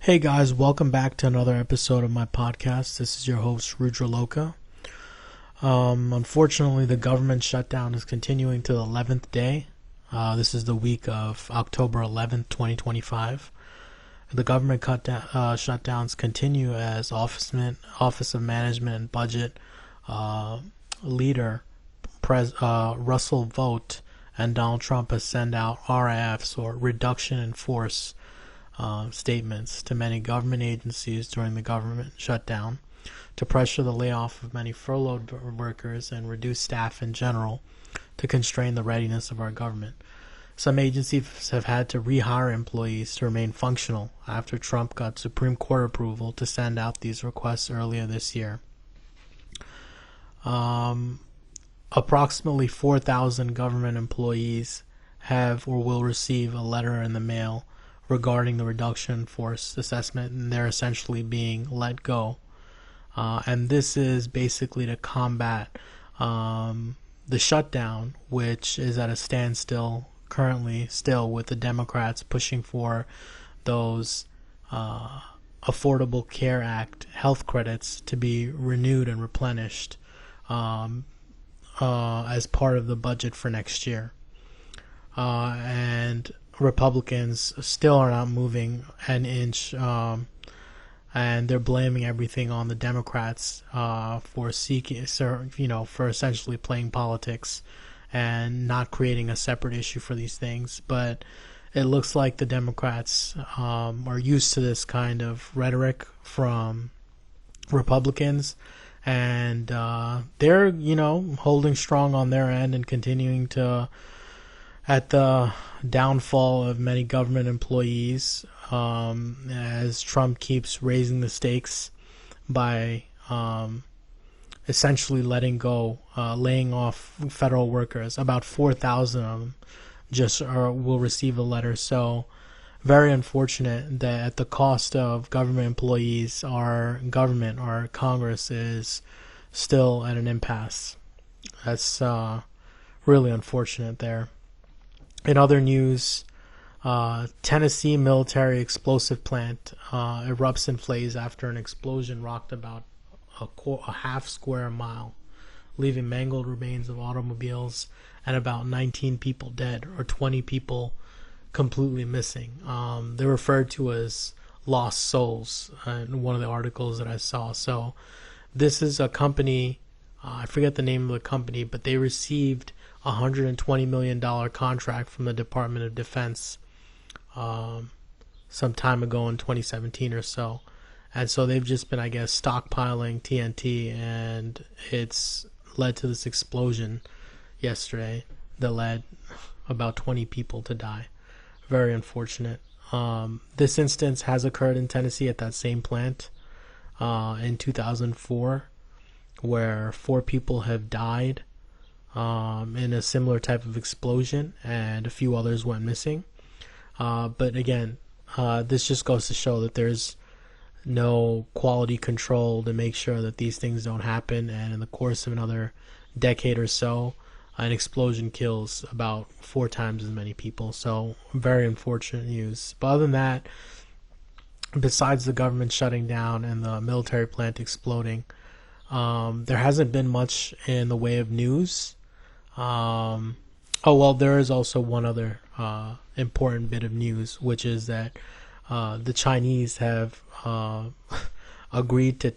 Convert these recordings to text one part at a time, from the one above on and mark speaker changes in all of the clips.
Speaker 1: Hey guys, welcome back to another episode of my podcast. This is your host, Rudra Loka. Unfortunately, the government shutdown is continuing to the 11th day. This is the week of October 11th, 2025. The government shutdowns continue as Office of Management and Budget leader Russell Vogt and Donald Trump has sent out RIFs, or reduction in force statements, to many government agencies during the government shutdown to pressure the layoff of many furloughed workers and reduce staff in general to constrain the readiness of our government. Some agencies have had to rehire employees to remain functional after Trump got Supreme Court approval to send out these requests earlier this year. Approximately 4,000 government employees have or will receive a letter in the mail regarding the reduction in force assessment, and they're essentially being let go. And this is basically to combat the shutdown, which is at a standstill currently, still, with the Democrats pushing for those Affordable Care Act health credits to be renewed and replenished as part of the budget for next year. And Republicans still are not moving an inch, and they're blaming everything on the Democrats for essentially playing politics and not creating a separate issue for these things. But it looks like the Democrats are used to this kind of rhetoric from Republicans, and they're holding strong on their end and continuing to, at the downfall of many government employees, as Trump keeps raising the stakes by essentially laying off federal workers. About 4,000 of them will receive a letter. So very unfortunate that at the cost of government employees, our Congress is still at an impasse. That's really unfortunate there. In other news, Tennessee military explosive plant erupts in flames after an explosion rocked about a half square mile, leaving mangled remains of automobiles and about 19 people dead, or 20 people completely missing. They're referred to as lost souls in one of the articles that I saw. So this is a company, I forget the name of the company, but they received $120 million contract from the Department of Defense some time ago in 2017 or so. And so they've just been, I guess, stockpiling TNT, and it's led to this explosion yesterday that led about 20 people to die. Very unfortunate. This instance has occurred in Tennessee at that same plant in 2004, where 4 people have died in a similar type of explosion, and a few others went missing. But again, this just goes to show that there's no quality control to make sure that these things don't happen, and in the course of another decade or so, an explosion kills about 4 times as many people. So very unfortunate news. But other than that, besides the government shutting down and the military plant exploding, there hasn't been much in the way of news. There is also one other important bit of news, which is that the Chinese have agreed to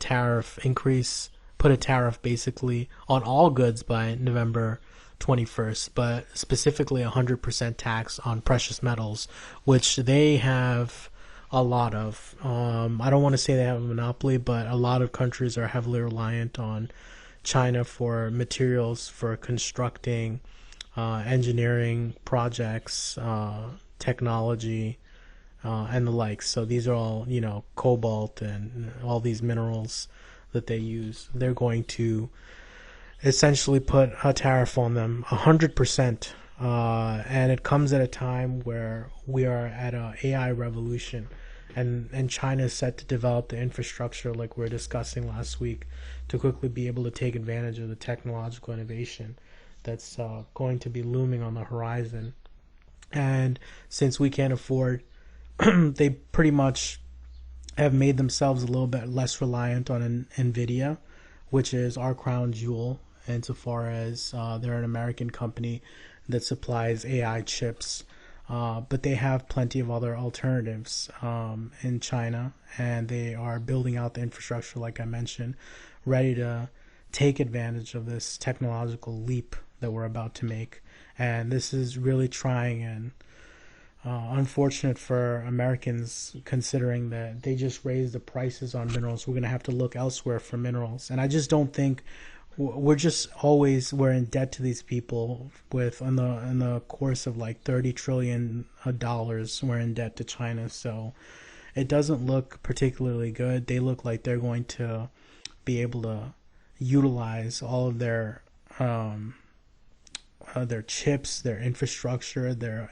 Speaker 1: put a tariff basically on all goods by November 21st, but specifically 100% tax on precious metals, which they have a lot of. I don't want to say they have a monopoly, but a lot of countries are heavily reliant on China for materials for constructing engineering projects, technology, and the like. So these are all, cobalt and all these minerals that they use. They're going to essentially put a tariff on them, 100%. And it comes at a time where we are at an AI revolution, and China is set to develop the infrastructure, like we were discussing last week, to quickly be able to take advantage of the technological innovation that's going to be looming on the horizon. And since we can't afford, they pretty much have made themselves a little bit less reliant on Nvidia, which is our crown jewel, insofar as they're an American company that supplies AI chips. But they have plenty of other alternatives in China, and they are building out the infrastructure, like I mentioned, ready to take advantage of this technological leap that we're about to make. And this is really trying and unfortunate for Americans, considering that they just raised the prices on minerals. We're going to have to look elsewhere for minerals. And I just don't think we're in debt to these people with in the course of like $30 trillion we're in debt to China. So it doesn't look particularly good. They look like they're going to be able to utilize all of their chips, their infrastructure, their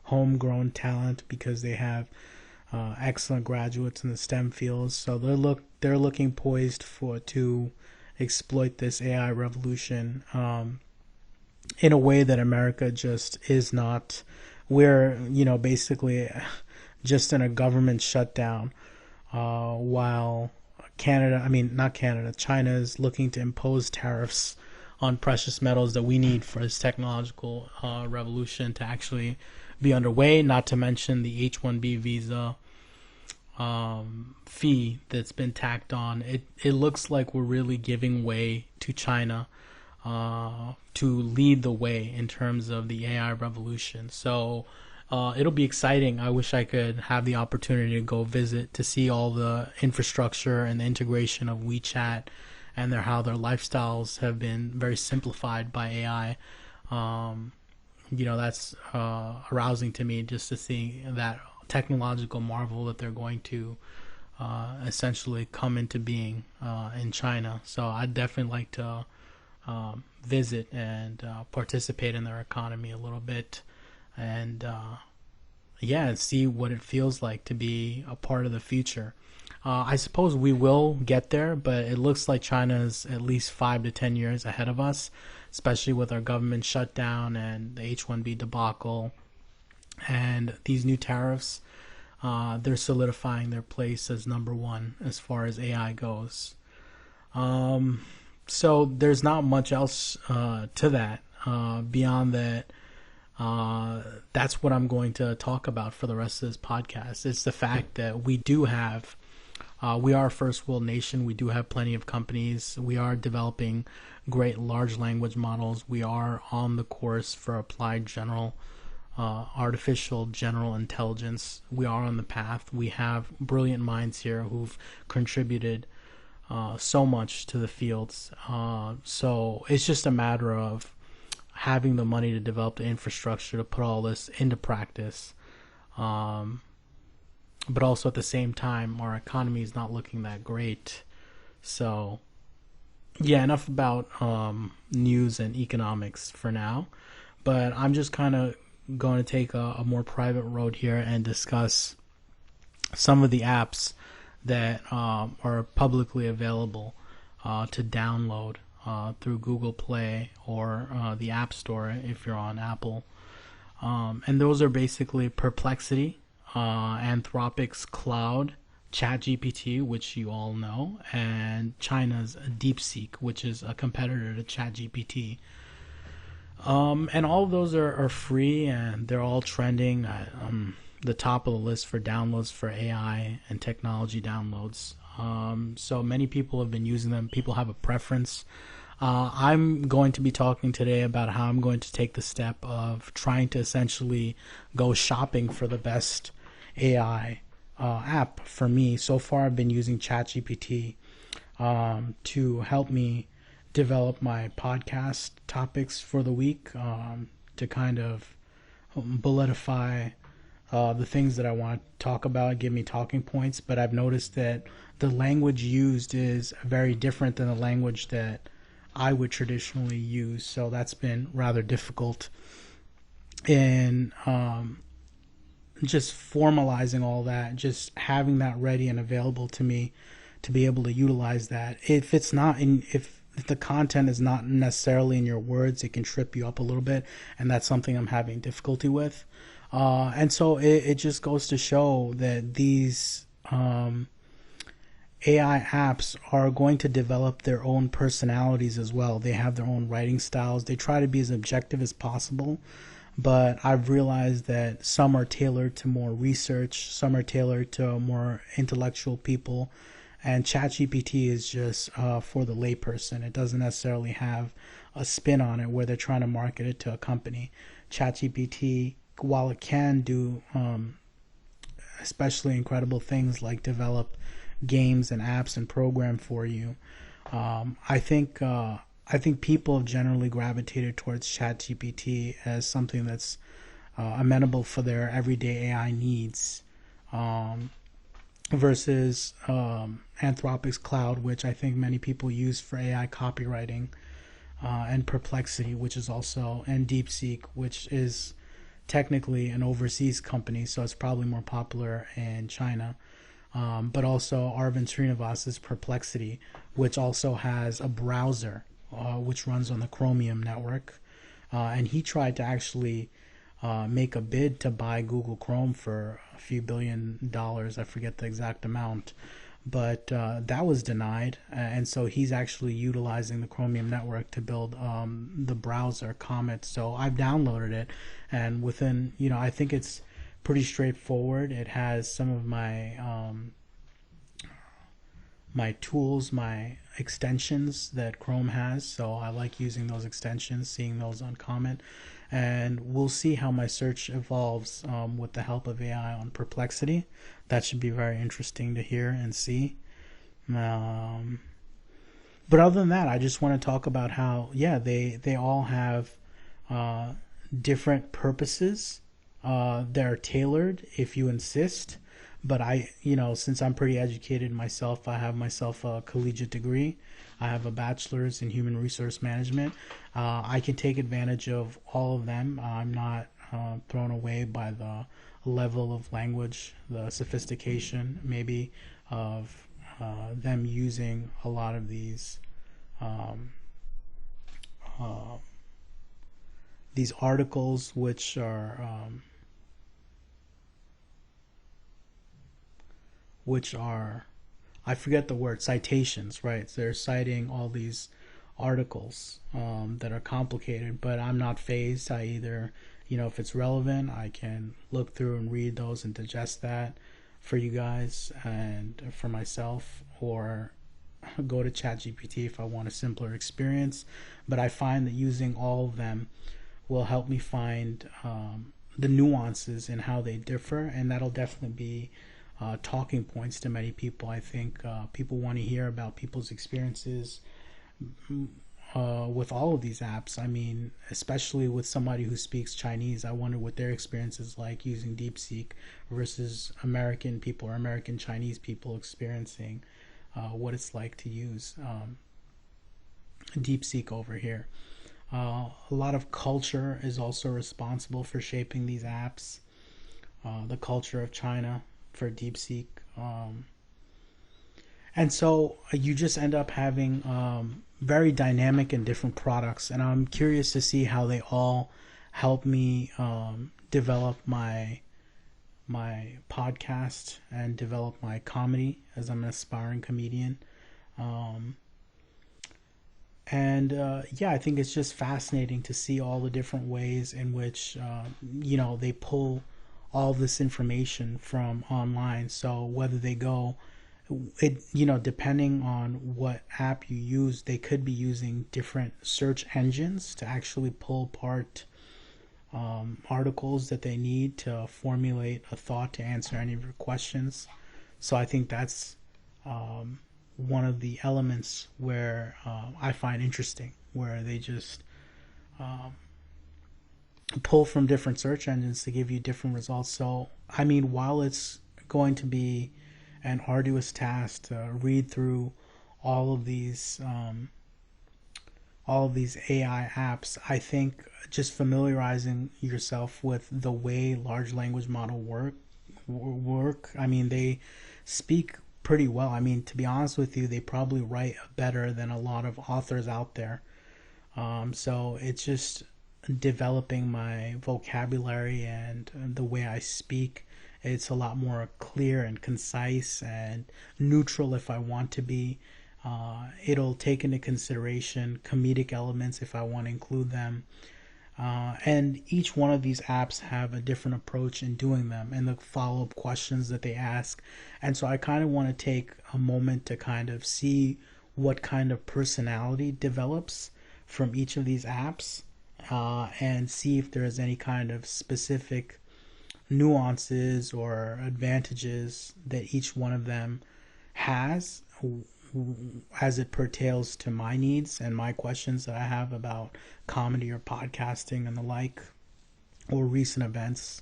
Speaker 1: homegrown talent, because they have excellent graduates in the STEM fields. So they're looking poised to exploit this AI revolution in a way that America just is not. We're basically just in a government shutdown while China is looking to impose tariffs on precious metals that we need for this technological revolution to actually be underway, not to mention the H-1B visa fee that's been tacked on. It looks like we're really giving way to China to lead the way in terms of the AI revolution. So it'll be exciting. I wish I could have the opportunity to go visit to see all the infrastructure and the integration of WeChat and how their lifestyles have been very simplified by AI. That's arousing to me, just to see that technological marvel that they're going to essentially come into being in China. So I'd definitely like to visit and participate in their economy a little bit, and and see what it feels like to be a part of the future. I suppose we will get there, but it looks like China is at least 5 to 10 years ahead of us, especially with our government shutdown and the H-1B debacle and these new tariffs. They're solidifying their place as number one as far as AI goes. So there's not much else to that beyond that. That's what I'm going to talk about for the rest of this podcast. It's the fact that we are a first world nation. We do have plenty of companies. We are developing great large language models. We are on the course for applied artificial general intelligence. We are on the path. We have brilliant minds here who've contributed so much to the fields. So it's just a matter of having the money to develop the infrastructure to put all this into practice. But also at the same time, our economy is not looking that great. So yeah, enough about news and economics for now. But I'm just kind of going to take a more private road here and discuss some of the apps that are publicly available to download through Google Play or the App Store if you're on Apple. And those are basically Perplexity, Anthropic's Cloud, ChatGPT, which you all know, and China's DeepSeek, which is a competitor to ChatGPT. And all of those are free, and they're all trending at the top of the list for downloads for AI and technology downloads. So many people have been using them. People have a preference. I'm going to be talking today about how I'm going to take the step of trying to essentially go shopping for the best AI app for me. So far, I've been using ChatGPT to help me develop my podcast topics for the week, to kind of bulletify the things that I want to talk about, give me talking points. But I've noticed that the language used is very different than the language that I would traditionally use. So that's been rather difficult in just formalizing all that, just having that ready and available to me to be able to utilize that. If the content is not necessarily in your words, it can trip you up a little bit, and that's something I'm having difficulty with. And so it just goes to show that these AI apps are going to develop their own personalities as well. They have their own writing styles. They try to be as objective as possible, but I've realized that some are tailored to more research, some are tailored to more intellectual people, and ChatGPT is just for the layperson. It doesn't necessarily have a spin on it where they're trying to market it to a company. ChatGPT, while it can do especially incredible things like develop games and apps and program for you, I think people have generally gravitated towards ChatGPT as something that's amenable for their everyday AI needs, versus Anthropic's Cloud, which I think many people use for AI copywriting, and Perplexity, which is also, and DeepSeek, which is technically an overseas company, so it's probably more popular in China. But also Arvind Srinivas's Perplexity, which also has a browser which runs on the Chromium network. And he tried to actually make a bid to buy Google Chrome for a few $1 billion. I forget the exact amount. But that was denied. And so he's actually utilizing the Chromium network to build the browser Comet. So I've downloaded it. And within, I think it's pretty straightforward. It has some of my my tools, my extensions that Chrome has, so I like using those extensions, seeing those on Comet, and we'll see how my search evolves with the help of AI on Perplexity. That should be very interesting to hear and see. But other than that, I just want to talk about how, they all have different purposes. They're tailored if you insist. But since I'm pretty educated myself, I have myself a collegiate degree. I have a bachelor's in human resource management. I can take advantage of all of them. I'm not thrown away by the level of language, the sophistication, maybe, of them using a lot of these articles, which are, I forget the word, citations, right? So they're citing all these articles that are complicated, but I'm not phased. I either, if it's relevant, I can look through and read those and digest that for you guys and for myself, or go to ChatGPT if I want a simpler experience. But I find that using all of them will help me find the nuances in how they differ, and that'll definitely be talking points to many people. I think people want to hear about people's experiences with all of these apps. I mean, especially with somebody who speaks Chinese, I wonder what their experience is like using DeepSeek versus American people or American Chinese people experiencing what it's like to use DeepSeek over here. A lot of culture is also responsible for shaping these apps. The culture of China for DeepSeek, and so you just end up having very dynamic and different products, and I'm curious to see how they all help me develop my podcast and develop my comedy, as I'm an aspiring comedian. I think it's just fascinating to see all the different ways in which they pull all this information from online. So whether they go, depending on what app you use, they could be using different search engines to actually pull apart articles that they need to formulate a thought to answer any of your questions. So I think that's one of the elements where I find interesting, where they just pull from different search engines to give you different results. So, I mean, while it's going to be an arduous task to read through all of these AI apps, I think just familiarizing yourself with the way large language model work. I mean, they speak pretty well. I mean, to be honest with you, they probably write better than a lot of authors out there. So it's just developing my vocabulary and the way I speak It's a lot more clear and concise and neutral if I want to be. It'll take into consideration comedic elements if I want to include them. And each one of these apps have a different approach in doing them and the follow-up questions that they ask. And so I kind of want to take a moment to kind of see what kind of personality develops from each of these apps, and see if there is any kind of specific nuances or advantages that each one of them has as it pertains to my needs and my questions that I have about comedy or podcasting and the like, or recent events,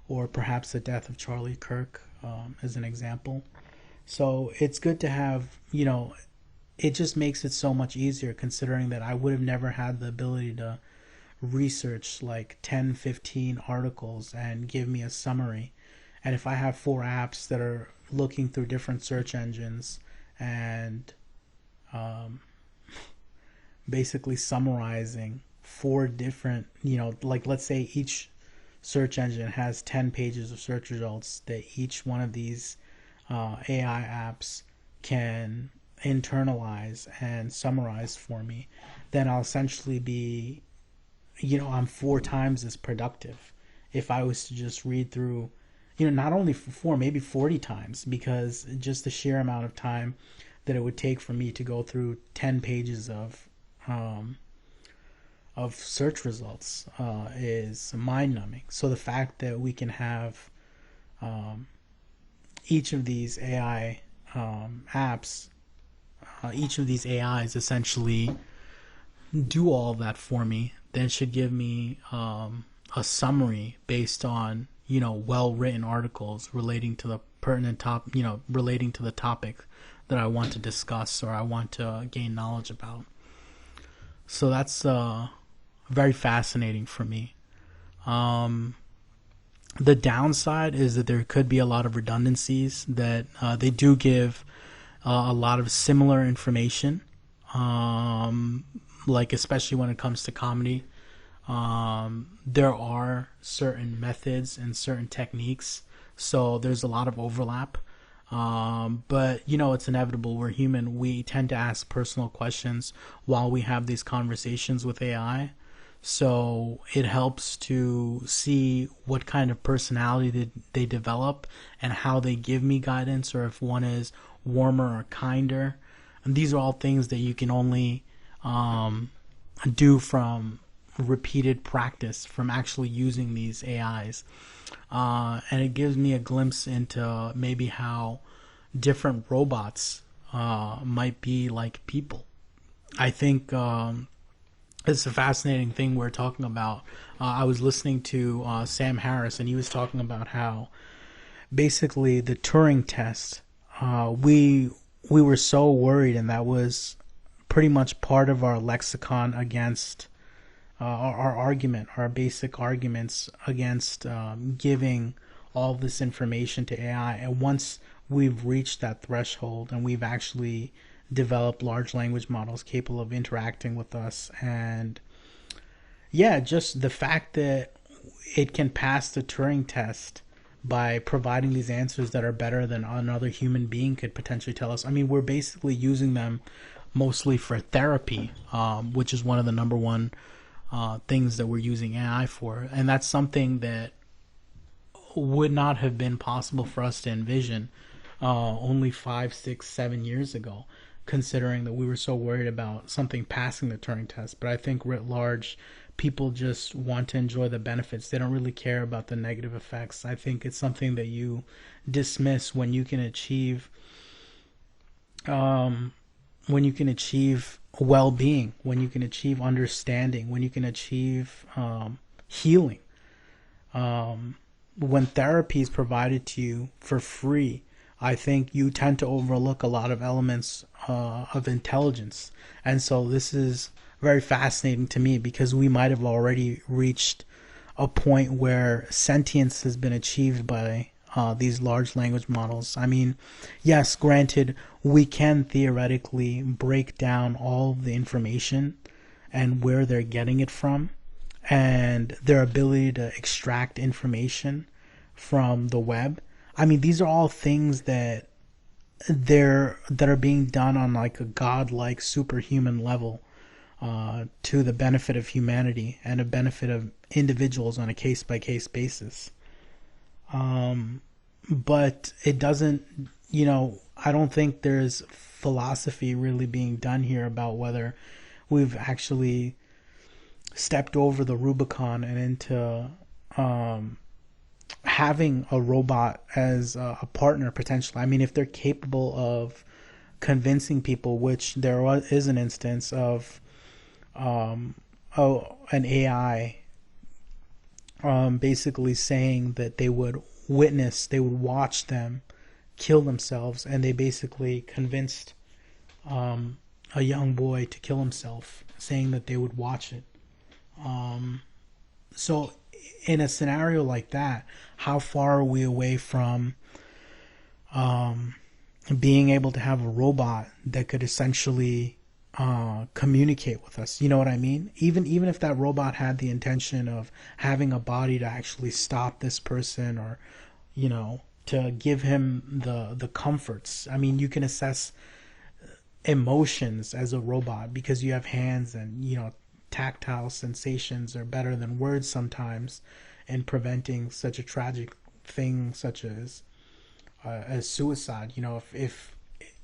Speaker 1: or perhaps the death of Charlie Kirk, as an example. So it's good to have, it just makes it so much easier, considering that I would have never had the ability to research like 10, 15 articles and give me a summary. And if I have 4 apps that are looking through different search engines and basically summarizing 4 different, like let's say each search engine has 10 pages of search results that each one of these AI apps can internalize and summarize for me, then I'll essentially be, I'm 4 times as productive if I was to just read through, not only 4, maybe 40 times, because just the sheer amount of time that it would take for me to go through 10 pages of search results is mind-numbing. So the fact that we can have each of these AI apps, each of these AIs essentially do all of that for me, then should give me a summary based on well-written articles relating to the pertinent relating to the topic that I want to discuss or I want to gain knowledge about. So that's very fascinating for me. The downside is that there could be a lot of redundancies, that they do give a lot of similar information, like especially when it comes to comedy. There are certain methods and certain techniques, so there's a lot of overlap. But it's inevitable. We're human. We tend to ask personal questions while we have these conversations with AI. So it helps to see what kind of personality they develop and how they give me guidance, or if one is warmer or kinder. And these are all things that you can only do from repeated practice, from actually using these AIs. And it gives me a glimpse into maybe how different robots might be like people. I think it's a fascinating thing we're talking about. I was listening to Sam Harris, and he was talking about how basically the Turing test, we were so worried, and that was pretty much part of our lexicon against our argument, our basic arguments against giving all this information to AI. And once we've reached that threshold and we've actually developed large language models capable of interacting with us, and just the fact that it can pass the Turing test by providing these answers that are better than another human being could potentially tell us. I mean, we're basically using them mostly for therapy, which is one of the number one things that we're using AI for. And that's something that would not have been possible for us to envision only 5, 6, 7 years ago, considering that we were so worried about something passing the Turing test. But I think writ large, people just want to enjoy the benefits. They don't really care about the negative effects. I think it's something that you dismiss when you can achieve well-being, when you can achieve understanding, when you can achieve healing. When therapy is provided to you for free, I think you tend to overlook a lot of elements of intelligence. And so this is very fascinating to me, because we might have already reached a point where sentience has been achieved by these large language models. I mean, yes, granted, we can theoretically break down all of the information and where they're getting it from, and their ability to extract information from the web. I mean, these are all things that are being done on like a godlike superhuman level, to the benefit of humanity and a benefit of individuals on a case by case basis. But it doesn't, I don't think there's philosophy really being done here about whether we've actually stepped over the Rubicon and into having a robot as a partner potentially. I mean, if they're capable of convincing people, which is an instance of an AI basically saying that they would watch them kill themselves, and they basically convinced a young boy to kill himself, saying that they would watch it. So in a scenario like that, how far are we away from being able to have a robot that could essentially communicate with us? You know what I mean? Even if that robot had the intention of having a body to actually stop this person, or to give him the comforts. I mean, you can assess emotions as a robot because you have hands, and tactile sensations are better than words sometimes in preventing such a tragic thing such as suicide. If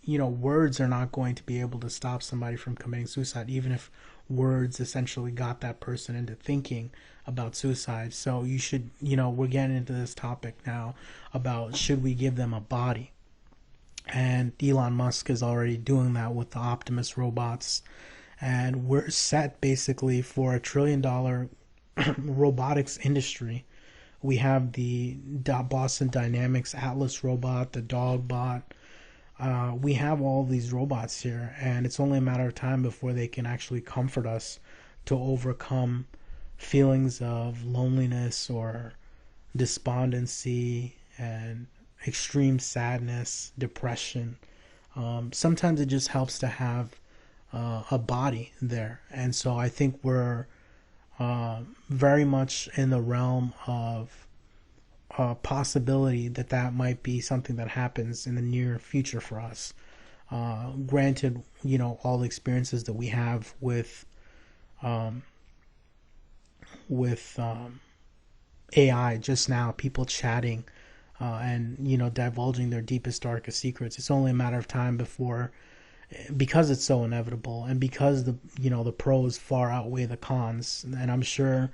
Speaker 1: words are not going to be able to stop somebody from committing suicide, even if words essentially got that person into thinking about suicide. So you should, we're getting into this topic now about should we give them a body? And Elon Musk is already doing that with the Optimus robots. And we're set basically for $1 trillion robotics industry. We have the Boston Dynamics Atlas robot, the dog bot. We have all these robots here, and it's only a matter of time before they can actually comfort us to overcome feelings of loneliness or despondency and extreme sadness, depression. Sometimes it just helps to have a body there. And so I think we're very much in the realm of possibility that might be something that happens in the near future for us. Granted, all the experiences that we have with AI just now, people chatting and divulging their deepest, darkest secrets. It's only a matter of time before, because it's so inevitable, and because the pros far outweigh the cons. And I'm sure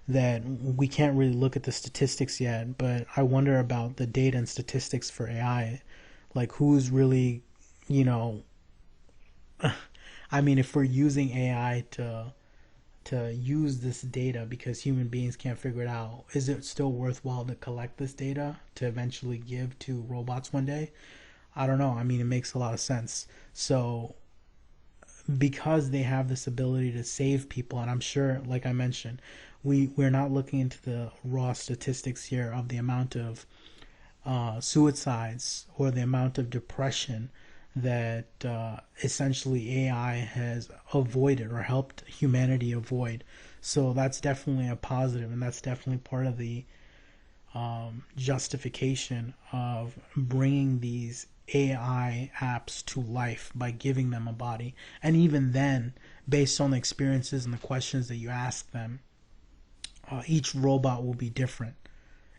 Speaker 1: that we can't really look at the statistics yet, but I wonder about the data and statistics for AI. Like, who's really, I mean, if we're using AI to use this data because human beings can't figure it out, is it still worthwhile to collect this data to eventually give to robots one day? I don't know. I mean, it makes a lot of sense. So because they have this ability to save people, and I'm sure, like I mentioned, we're not looking into the raw statistics here of the amount of suicides or the amount of depression that essentially AI has avoided or helped humanity avoid. So that's definitely a positive, and that's definitely part of the justification of bringing these AI apps to life by giving them a body. And even then, based on the experiences and the questions that you ask them, each robot will be different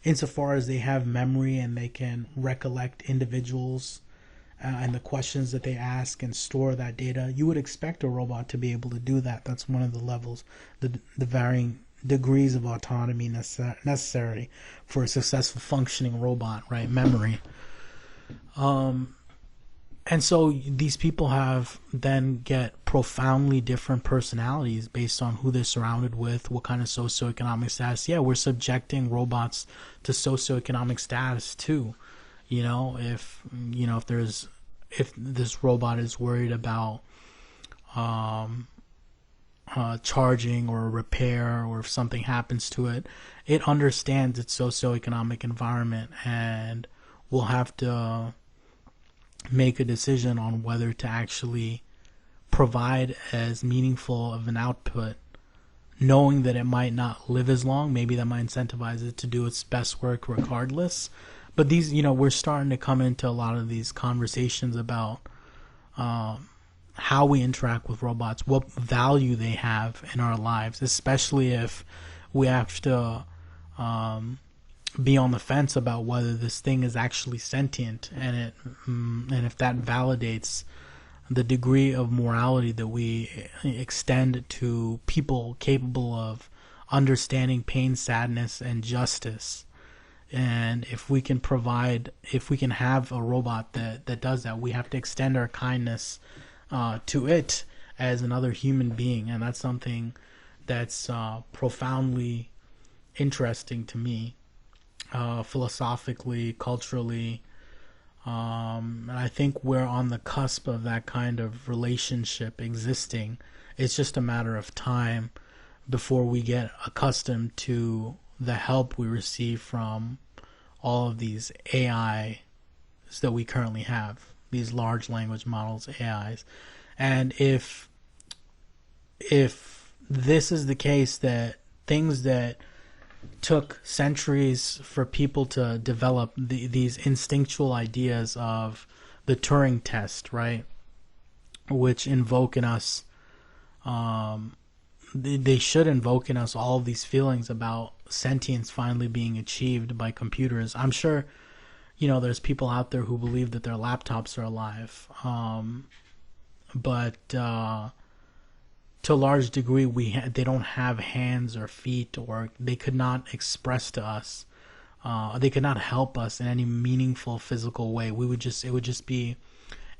Speaker 1: insofar as they have memory and they can recollect individuals and the questions that they ask and store that data. You would expect a robot to be able to do that. That's one of the levels, the varying degrees of autonomy necessary for a successful functioning robot, right? Memory. And so these people get profoundly different personalities based on who they're surrounded with, what kind of socioeconomic status. Yeah, we're subjecting robots to socioeconomic status too. If this robot is worried about charging or repair, or if something happens to it, it understands its socioeconomic environment and will have to make a decision on whether to actually provide as meaningful of an output knowing that it might not live as long. Maybe that might incentivize it to do its best work regardless. But these, we're starting to come into a lot of these conversations about how we interact with robots, what value they have in our lives, especially if we have to be on the fence about whether this thing is actually sentient, and if that validates the degree of morality that we extend to people capable of understanding pain, sadness, and justice. And if we can have a robot that does that, we have to extend our kindness to it as another human being. And that's something that's profoundly interesting to me, philosophically, culturally. And I think we're on the cusp of that kind of relationship existing. It's just a matter of time before we get accustomed to the help we receive from all of these AIs that we currently have, these large language models, AIs. And if this is the case, that things that took centuries for people to develop, these instinctual ideas of the Turing test, right, which invoke in us, they should invoke in us all of these feelings about sentience finally being achieved by computers. I'm sure, there's people out there who believe that their laptops are alive, but to a large degree, they don't have hands or feet, or they could not express to us. They could not help us in any meaningful physical way. It would just be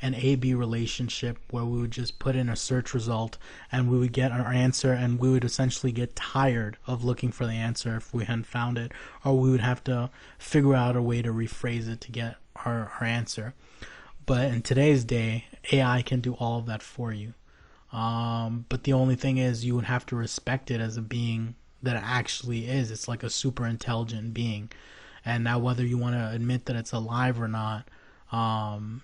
Speaker 1: an A-B relationship where we would just put in a search result and we would get our answer, and we would essentially get tired of looking for the answer if we hadn't found it, or we would have to figure out a way to rephrase it to get our answer. But in today's day, AI can do all of that for you. But the only thing is, you would have to respect it as a being that it actually is. It's like a super intelligent being. And now, whether you want to admit that it's alive or not,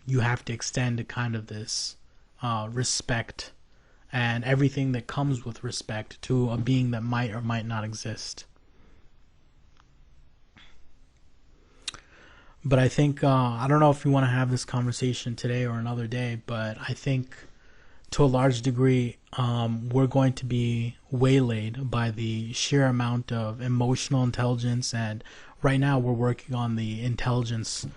Speaker 1: you have to extend a kind of this respect and everything that comes with respect to a being that might or might not exist. But I think, I don't know if you want to have this conversation today or another day, but I think to a large degree, we're going to be waylaid by the sheer amount of emotional intelligence. And right now we're working on the intelligence,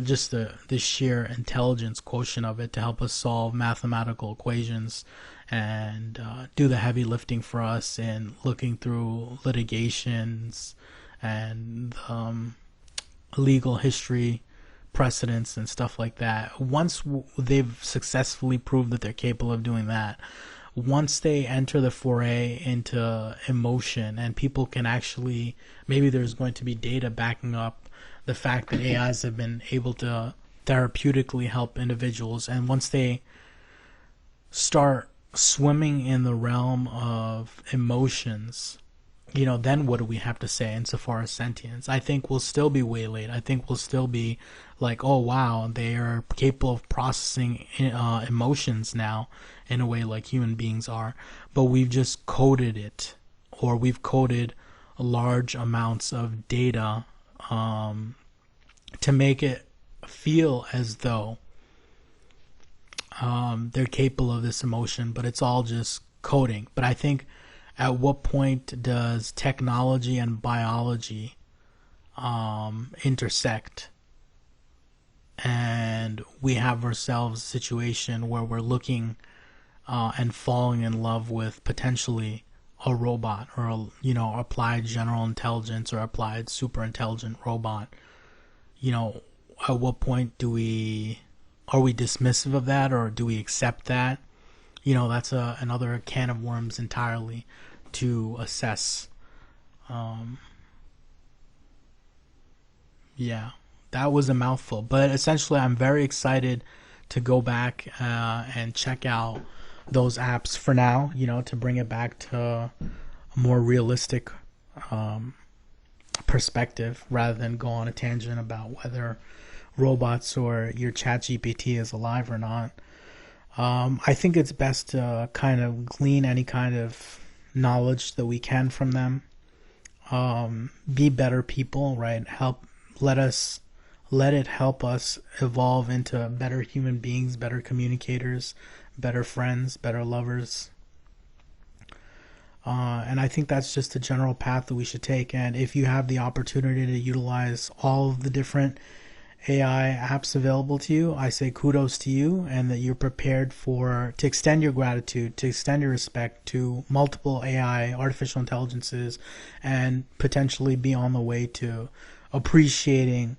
Speaker 1: just the sheer intelligence quotient of it to help us solve mathematical equations and do the heavy lifting for us in looking through litigations and legal history, precedents, and stuff like that. Once they've successfully proved that they're capable of doing that, once they enter the foray into emotion, and people can actually, maybe there's going to be data backing up the fact that AIs have been able to therapeutically help individuals, and once they start swimming in the realm of emotions, then what do we have to say insofar as sentience? I think we'll still be waylaid. I think we'll still be like, oh wow, they are capable of processing emotions now in a way like human beings are, but we've just coded it, or we've coded large amounts of data to make it feel as though they're capable of this emotion, but it's all just coding. But I think, at what point does technology and biology intersect, and we have ourselves a situation where we're looking and falling in love with potentially a robot, or applied general intelligence or applied super intelligent robot? At what point are we dismissive of that, or do we accept that? That's another can of worms entirely to assess. Yeah, that was a mouthful. But essentially, I'm very excited to go back and check out those apps for now, to bring it back to a more realistic perspective, rather than go on a tangent about whether robots or your ChatGPT is alive or not. I think it's best to kind of glean any kind of knowledge that we can from them. Be better people, right? Let it help us evolve into better human beings, better communicators, better friends, better lovers. And I think that's just the general path that we should take. And if you have the opportunity to utilize all of the different AI apps available to you, I say kudos to you, and that you're prepared to extend your gratitude, to extend your respect to multiple AI, artificial intelligences, and potentially be on the way to appreciating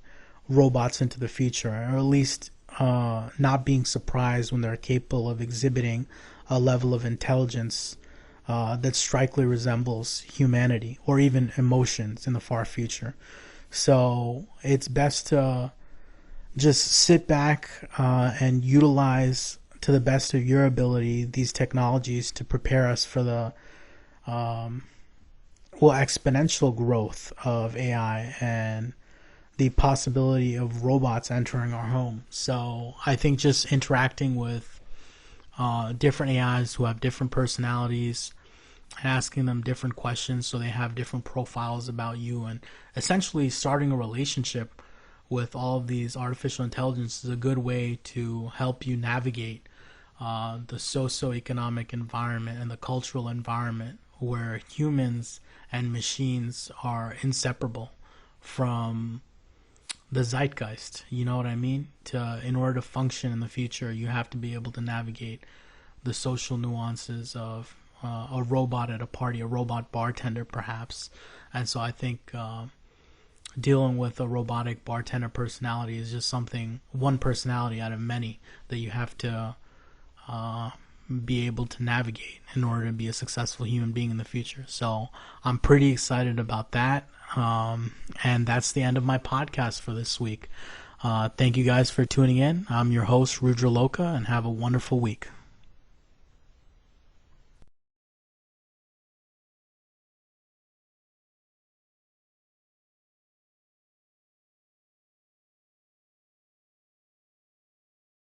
Speaker 1: robots into the future, or at least not being surprised when they're capable of exhibiting a level of intelligence that strikingly resembles humanity or even emotions in the far future. So it's best to just sit back and utilize to the best of your ability these technologies to prepare us for the exponential growth of AI and the possibility of robots entering our home. So I think just interacting with different AIs who have different personalities, asking them different questions so they have different profiles about you, and essentially starting a relationship with all of these artificial intelligence is a good way to help you navigate the socioeconomic environment and the cultural environment where humans and machines are inseparable from the zeitgeist. You know what I mean? In order to function in the future, you have to be able to navigate the social nuances of a robot at a party, a robot bartender perhaps. And so I think dealing with a robotic bartender personality is just one personality out of many that you have to be able to navigate in order to be a successful human being in the future. So I'm pretty excited about that. And that's the end of my podcast for this week. Thank you guys for tuning in. I'm your host, Rudra Loka, and have a wonderful week.